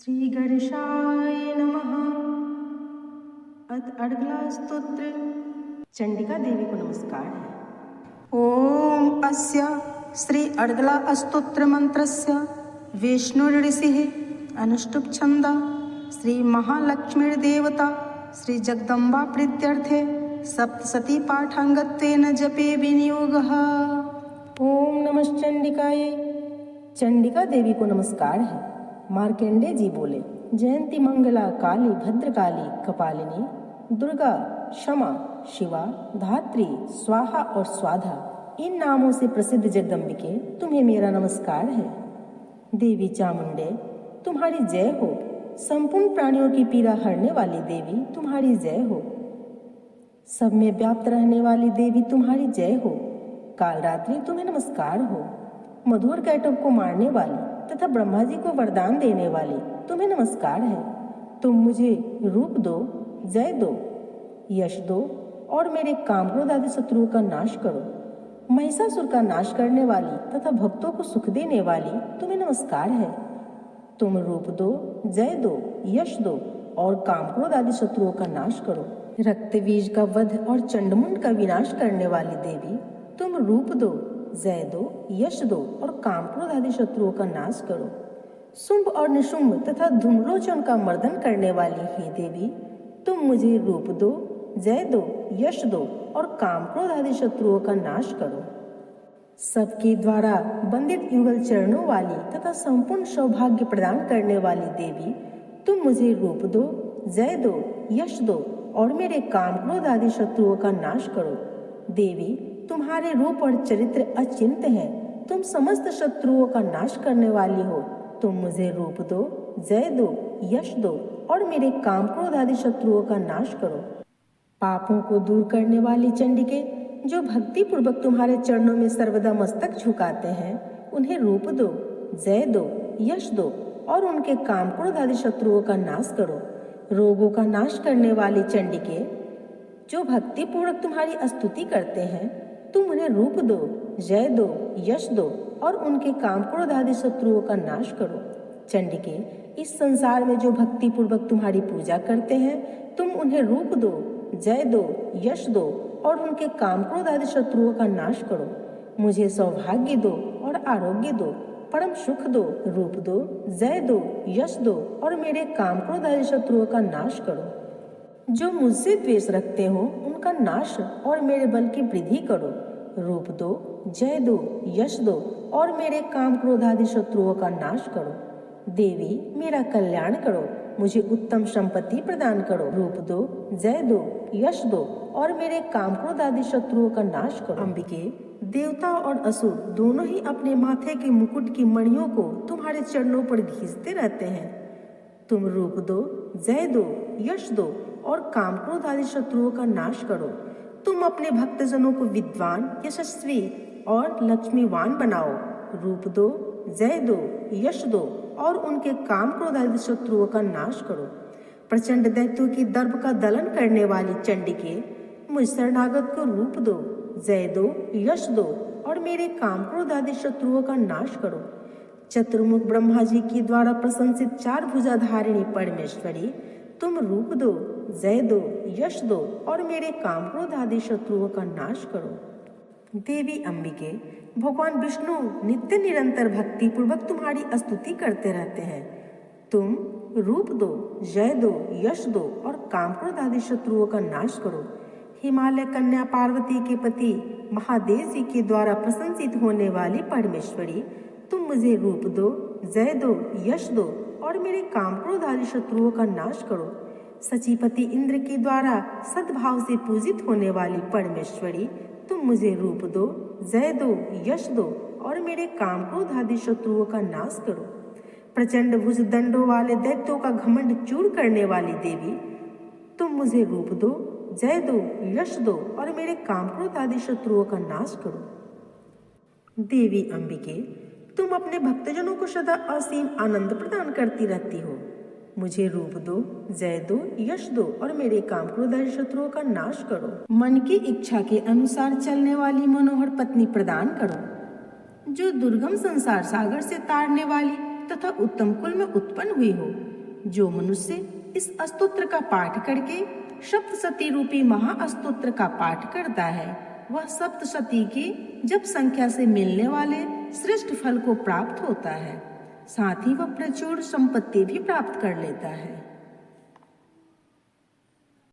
श्री गणेशाय नमः। अथ अर्गला स्तोत्र। चंडिका देवी को नमस्कार है। ओम अस्य श्री अर्गला स्तोत्र मंत्रस्य विष्णु ऋषिः अनुष्टुप छंद श्री महालक्ष्मीर्देवता श्री जगदम्बा प्रीत्यर्थे सप्तशती पाठांगत्वेन जपे विनियोगः। ओम नमः चंडिकाये। चंडिका देवी को नमस्कार है। मार्कंडेय जी बोले, जयंती मंगला काली भद्रकाली कपालिनी दुर्गा क्षमा शिवा धात्री स्वाहा और स्वाधा इन नामों से प्रसिद्ध जगदम्बिके तुम्हें मेरा नमस्कार है। देवी चामुंडे तुम्हारी जय हो। संपूर्ण प्राणियों की पीड़ा हरने वाली देवी तुम्हारी जय हो। सब में व्याप्त रहने वाली देवी तुम्हारी जय हो। कालरात्रि तुम्हें नमस्कार हो। मधुर कैटव को मारने वाली तथा ब्रह्मा जी को वरदान देने वाली तुम्हें नमस्कार है। तुम मुझे रूप दो, जय दो, यश दो और मेरे काम क्रोध आदि शत्रुओं का नाश करो। महिषासुर का नाश करने वाली तथा भक्तों को सुख देने वाली तुम्हें नमस्कार है। तुम रूप दो, जय दो, यश दो और काम क्रोध आदि शत्रुओं का नाश करो। रक्त बीज का वध और चंडमुंड का विनाश करने वाली देवी तुम रूप दो, जय दो, यश दो और काम क्रोध आदि शत्रुओं का नाश करो। शुंभ और निशुंभ तथा धूम्रलोचन का मर्दन करने वाली हे देवी तुम मुझे रूप दो, जय दो, यश दो और काम क्रोध आदि शत्रुओं का नाश करो। सबके द्वारा बंदित युगल चरणों वाली तथा संपूर्ण सौभाग्य प्रदान करने वाली देवी तुम मुझे रूप दो, जय दो, यश दो और मेरे काम क्रोध आदि शत्रुओं का नाश करो। देवी तुम्हारे रूप और चरित्र अचिंत है। तुम समस्त शत्रुओं का नाश करने वाली हो। तुम मुझे रूप दो, जय दो, यश दो और मेरे काम क्रोध आदि शत्रुओं का नाश करो। पापों को दूर करने वाली चंडिके जो भक्ति पूर्वक तुम्हारे चरणों में सर्वदा मस्तक झुकाते हैं उन्हें रूप दो, जय दो, यश दो और उनके काम क्रोध आदि शत्रुओं का नाश करो। रोगों का नाश करने वाली चंडिके जो भक्ति पूर्वक तुम्हारी स्तुति करते हैं तुम उन्हें रूप दो, जय दो, यश दो और उनके काम क्रोध आदि शत्रुओं का नाश करो। चंडिके इस संसार में जो भक्ति पूर्वक तुम्हारी पूजा करते हैं तुम उन्हें रूप दो, जय दो, यश दो और उनके काम क्रोध आदि शत्रुओं का नाश करो। मुझे सौभाग्य दो और आरोग्य दो, परम सुख दो, रूप दो, जय दो, यश दो और मेरे काम क्रोध आदि शत्रुओं का नाश करो। जो मुझसे द्वेष रखते हो उनका नाश और मेरे बल की वृद्धि करो। रूप दो, जय दो, यश दो और मेरे काम क्रोध आदि शत्रुओं का नाश करो। देवी मेरा कल्याण करो, मुझे उत्तम संपत्ति प्रदान करो। रूप दो, जय दो, यश दो और मेरे काम क्रोध आदि शत्रुओं का नाश करो। अंबिके देवता और असुर दोनों ही अपने माथे के मुकुट की मणियों को तुम्हारे चरणों पर घींचते रहते हैं। तुम रूप दो, जय दो, यश दो और काम क्रोध आदि शत्रुओं का नाश करो। तुम अपने भक्तजनों को विद्वान, यशस्वी और लक्ष्मीवान बनाओ। रूप दो, जय दो, यश दो और उनके काम क्रोध आदि शत्रुओं का नाश करो। प्रचंड दैत्यों की दर्प का दलन करने वाली चंडिके मुझ शरणागत को रूप दो, जय दो, यश दो और मेरे काम क्रोध आदि शत्रुओं का नाश करो। चतुर्मुख ब्रह्मा जी के द्वारा प्रशंसित चार भुजाधारिणी परमेश्वरी तुम रूप दो, जय दो, यश दो और मेरे काम क्रोध आदि शत्रुओं का नाश करो। देवी अंबिके भगवान विष्णु नित्य निरंतर भक्ति पूर्वक तुम्हारी स्तुति करते रहते हैं। तुम रूप दो, जय दो, यश दो और काम क्रोध आदि शत्रुओं का नाश करो। हिमालय कन्या पार्वती के पति महादेव जी के द्वारा प्रशंसित होने वाली परमेश्वरी तुम मुझे रूप दो, जय दो, यश दो और मेरे काम क्रोध आदि शत्रुओं का नाश करो। सचीपति इंद्र के द्वारा सद्भाव से पूजित होने वाली परमेश्वरी तुम मुझे रूप दो, जय दो, यश दो और मेरे काम क्रोध आदि शत्रुओं का नाश करो। प्रचंड भुज दंडों वाले दैत्यों का घमंड चूर करने वाली देवी तुम मुझे रूप दो, जय दो, यश दो और मेरे काम क्रोध आदि शत्रुओं का नाश करो। देवी अंबिके तुम अपने भक्तजनों को सदा असीम आनंद प्रदान करती रहती हो। मुझे रूप दो, जय दो, यश दो और मेरे काम क्रोध आदि शत्रुओं का नाश करो। मन की इच्छा के अनुसार चलने वाली मनोहर पत्नी प्रदान करो। जो दुर्गम संसार सागर से तारने वाली तथा उत्तम कुल में उत्पन्न हुई हो। जो मनुष्य इस स्तोत्र का पाठ करके सप्तशती रूपी महास्तोत्र का पाठ करता है वह सप्तशती की जप संख्या से मिलने वाले श्रेष्ठ फल को प्राप्त होता है। साथ ही वह प्रचुर संपत्ति भी प्राप्त कर लेता है।